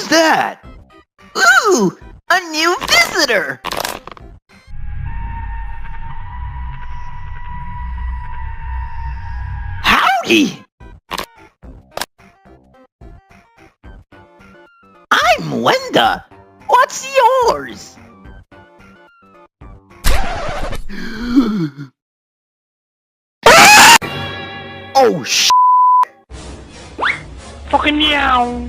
Who's that? Ooh, a new visitor! Howdy! I'm Wenda. What's yours? Oh, Fucking meow.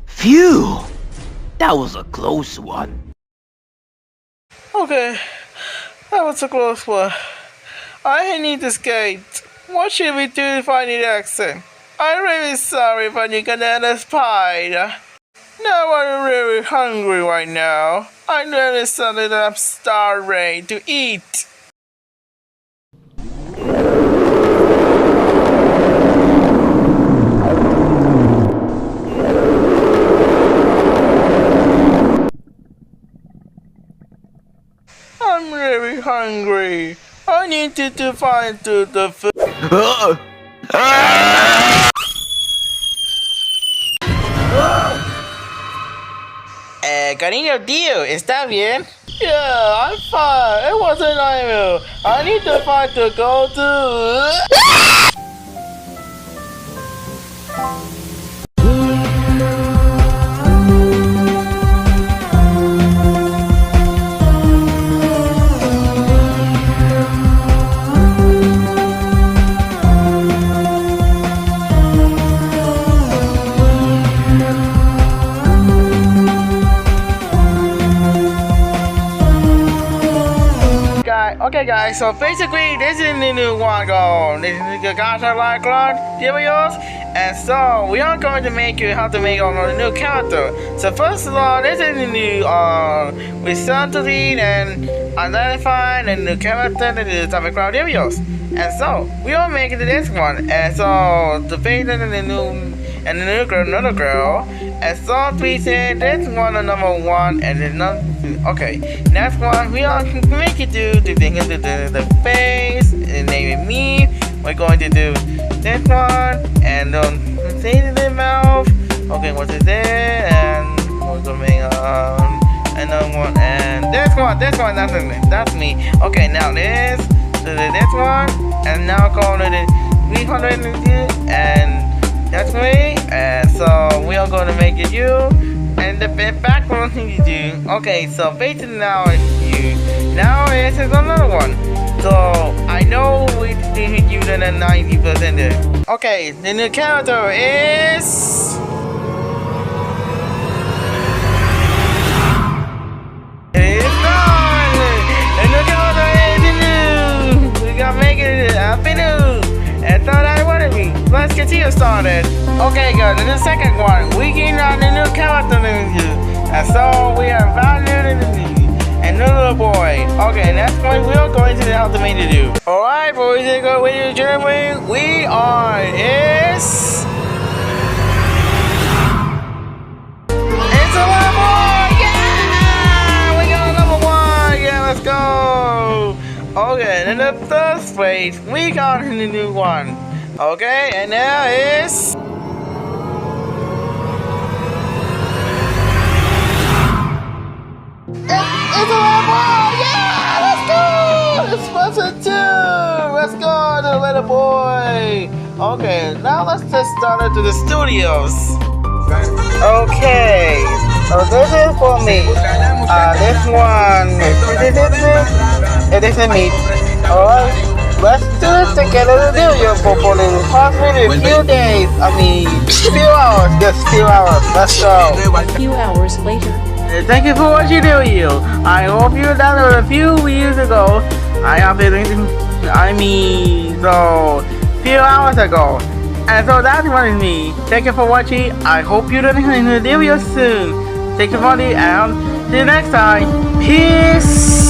Phew! That was a close one. Okay, that was a close one. I need to skate. What should we do to find the exit? I'm really sorry, but you can spied. Now I'm really hungry right now. I'm really sorry that I'm starving to eat. I'm really hungry. I need to find the food. Cariño, tío, ¿está bien? Yeah, I'm fine. It was a nightmare. I need to find to go to. Okay guys, so basically this is the new one go. This is the guys are like videos, and so we are going to make you how to make all the new character. So first of all, this is the new we start to read and identify the new character that is the crowd videos. And so we are making this one, and so the face and the new girl, another girl. And so we say this one the number one and then number two. Okay, next one we are make it do the thing of the face and name it me. We're going to do this one and say the mouth. Okay, what is it? And we're going another one and this one that's me. Okay, now this one and now go to the 300 and that's me, and so we are going to make it you, and the background thing you do. Okay, so basically now it's you. Now this is another one. So I know we did you than 90% there. Okay, the new character is. It's done. The new character is new. We gotta make it happy new. And so that's what it means. Let's get you started. Okay, good. And the second one, we get on the new character review. And so we are valued and the little boy. Okay, that's what we are going to the ultimate to do. Alright, boys and girls, ladies and gentlemen, we are is. It's a little boy! Yeah! We got number one! Yeah, let's go! Okay, and in the first place, we got the new one. Okay, and now is. It's a little boy! Yeah! Let's go! It's person two! Let's go, the little boy! Okay, now let's just start into the studios. Okay, so this is for me. This one this is me. Alright, let's do it together to do your performance. Possibly a few days, few hours, just few hours. Let's go. A few hours later. Thank you for watching the video. I hope you downloaded a few years ago. I have it, so few hours ago. And so that's what is me. Thank you for watching. I hope you don't have any video soon. Thank you for watching and see you next time. Peace.